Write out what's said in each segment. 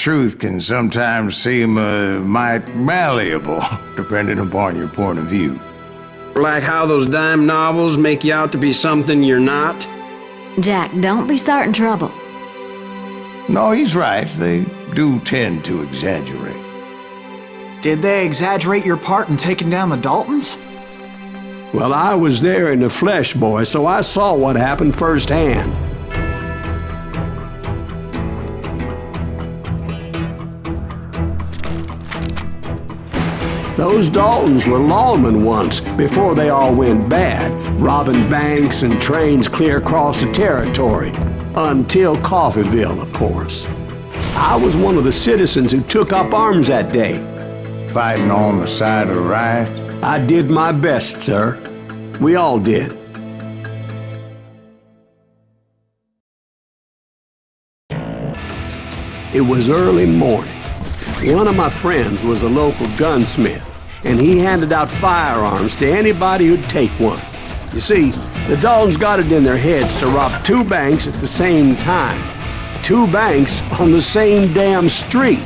truth can sometimes seem mite malleable, depending upon your point of view. Like how those dime novels make you out to be something you're not? Jack, don't be starting trouble. No, he's right. They do tend to exaggerate. Did they exaggerate your part in taking down the Daltons? Well, I was there in the flesh, boy, so I saw what happened firsthand. Those Daltons were lawmen once, before they all went bad, robbing banks and trains clear across the territory. Until Coffeeville, of course. I was one of the citizens who took up arms that day. Fighting on the side of right? I did my best, sir. We all did. It was early morning. One of my friends was a local gunsmith, and he handed out firearms to anybody who'd take one. You see, the Daltons got it in their heads to rob two banks at the same time. Two banks on the same damn street.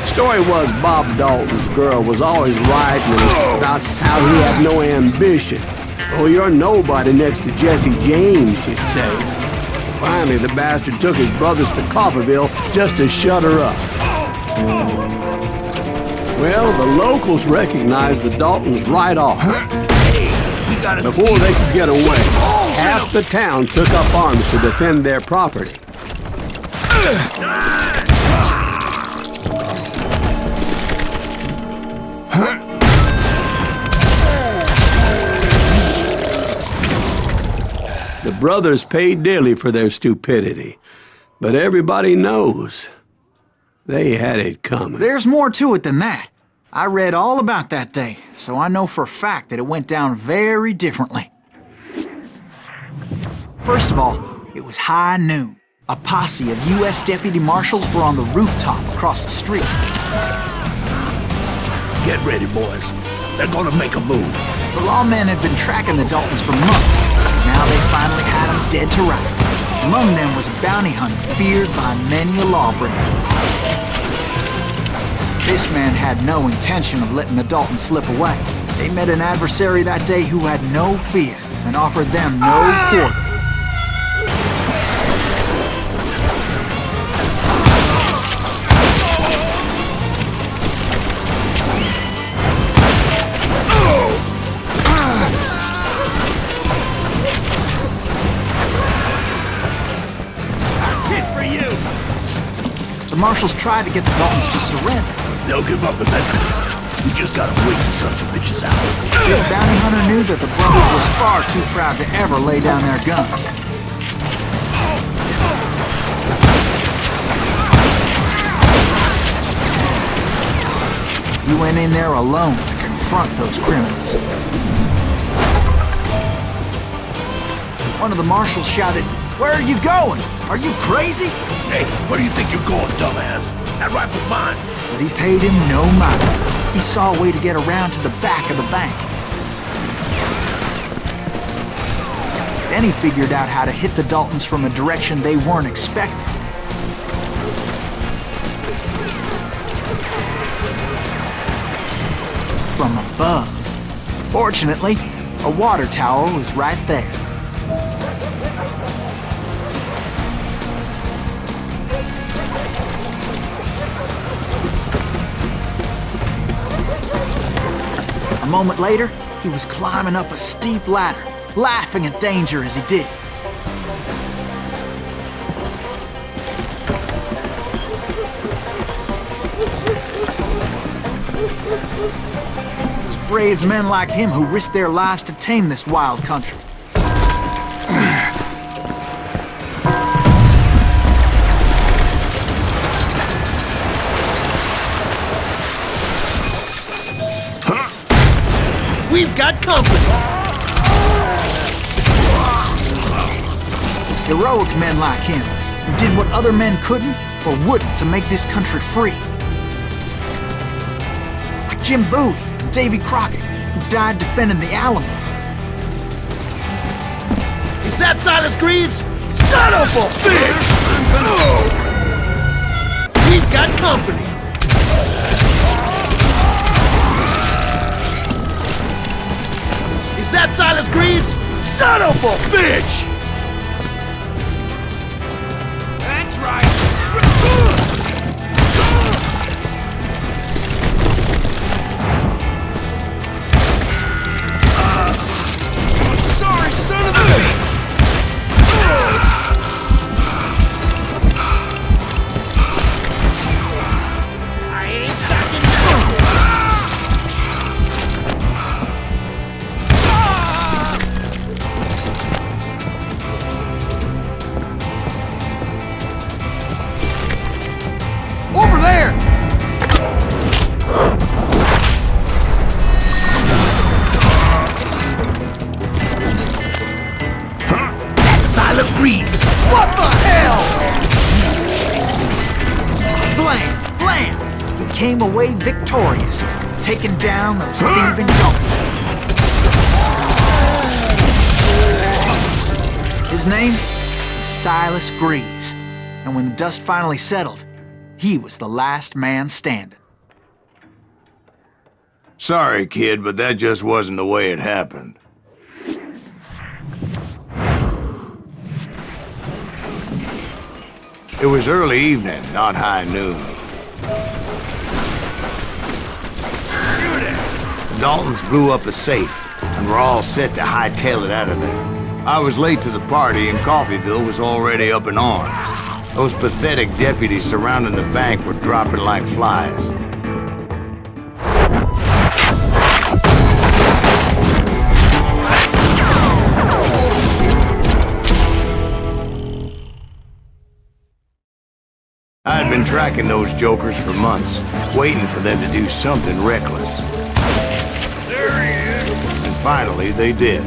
Story was Bob Dalton's girl was always writing about how he had no ambition. Oh, you're nobody next to Jesse James, she'd say. Finally, the bastard took his brothers to Coffeeville just to shut her up. Well, the locals recognized the Daltons right off. Before they could get away, half the town took up arms to defend their property. The brothers paid dearly for their stupidity, but everybody knows they had it coming. There's more to it than that. I read all about that day, so I know for a fact that it went down very differently. First of all, it was high noon. A posse of U.S. deputy marshals were on the rooftop across the street. Get ready, boys. They're gonna make a move. The lawmen had been tracking the Daltons for months. Now they finally had them dead to rights. Among them was a bounty hunter feared by many a lawbreaker. This man had no intention of letting the Daltons slip away. They met an adversary that day who had no fear and offered them no quarter. The marshals tried to get the Daltons to surrender. They'll give up eventually. We just gotta wait and suck the bitches out. This bounty hunter knew that the brothers were far too proud to ever lay down their guns. He went in there alone to confront those criminals. One of the marshals shouted, "Where are you going? Are you crazy?" Hey, where do you think you're going, dumbass? That rifle's mine. But he paid him no mind. He saw a way to get around to the back of the bank. Then he figured out how to hit the Daltons from a direction they weren't expecting. From above. Fortunately, a water tower was right there. A moment later, he was climbing up a steep ladder, laughing at danger as he did. It was brave men like him who risked their lives to tame this wild country. We've got company! Heroic men like him, who did what other men couldn't or wouldn't to make this country free. Like Jim Bowie and Davy Crockett, who died defending the Alamo. Is that Silas Greaves? Son of a bitch! got company. Is that Silas Greaves? Son of a bitch! That's right. Sorry, son of a bitch! I ain't backing down. Over there! That's Silas Greaves! What the hell? Blam! Blam! He came away victorious, taking down those thieving Daltons. His name is Silas Greaves, and when the dust finally settled, he was the last man standing. Sorry, kid, but that just wasn't the way it happened. It was early evening, not high noon. The Daltons blew up a safe, and were all set to hightail it out of there. I was late to the party, and Coffeyville was already up in arms. Those pathetic deputies surrounding the bank were dropping like flies. I had been tracking those jokers for months, waiting for them to do something reckless. There he is! And finally, they did.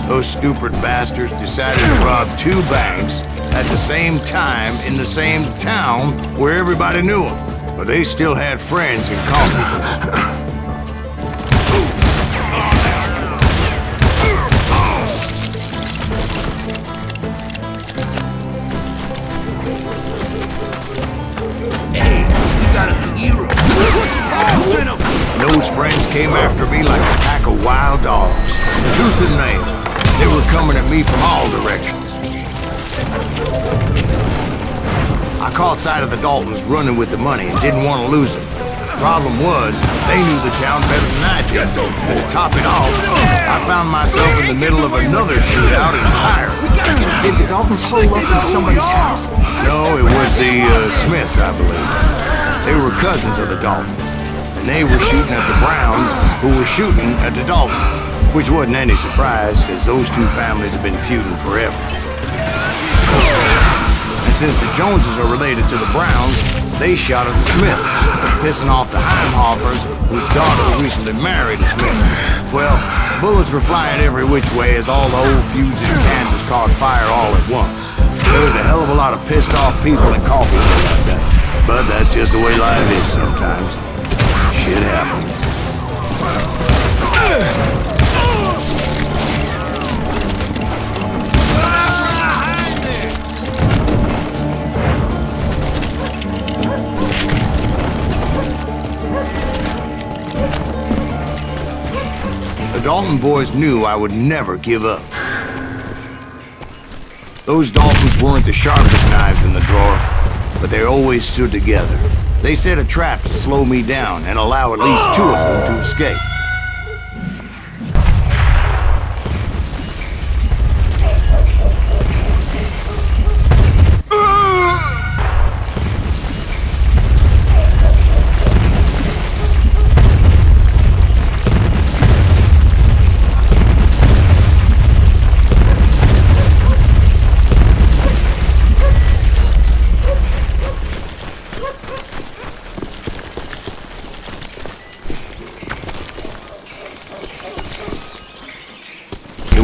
Those stupid bastards decided to rob two banks at the same time in the same town where everybody knew them. But they still had friends in common. Hey, we got us a hero. Put some balls in him! And those friends came after me like a pack of wild dogs, tooth and nail. They were coming at me from all directions. I caught sight of the Daltons running with the money and didn't want to lose them. Problem was, they knew the town better than I did. And to top it off, I found myself in the middle of another shootout entirely. Did the Daltons hole up in somebody's house? No, it was the Smiths, I believe. They were cousins of the Daltons. And they were shooting at the Browns, who were shooting at the Daltons. Which wasn't any surprise, because those two families have been feuding forever. And since the Joneses are related to the Browns, they shot at the Smiths, pissing off the Heimhoffers, whose daughter recently married a Smith. Well, bullets were flying every which way as all the old feuds in Kansas caught fire all at once. There was a hell of a lot of pissed off people in Coffeyville that day. But that's just the way life is sometimes. Shit happens. The Dalton boys knew I would never give up. Those Daltons weren't the sharpest knives in the drawer, but they always stood together. They set a trap to slow me down and allow at least two of them to escape.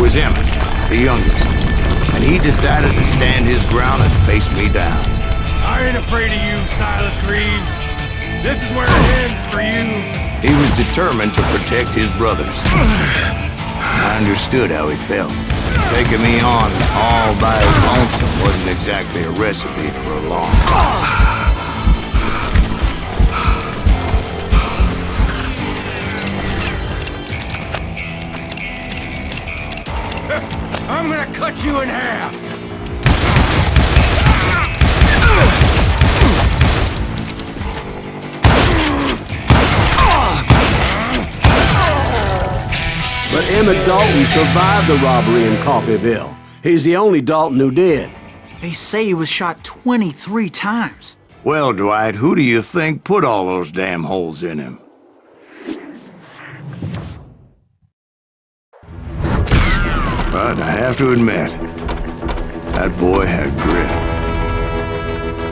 Was Emmett, the youngest, and he decided to stand his ground and face me down. I ain't afraid of you, Silas Greaves. This is where it ends for you. He was determined to protect his brothers. I understood how he felt. Taking me on all by his lonesome wasn't exactly a recipe for a long time. I'm gonna cut you in half! But Emmett Dalton survived the robbery in Coffeyville. He's the only Dalton who did. They say he was shot 23 times. Well, Dwight, who do you think put all those damn holes in him? But I have to admit, that boy had grit.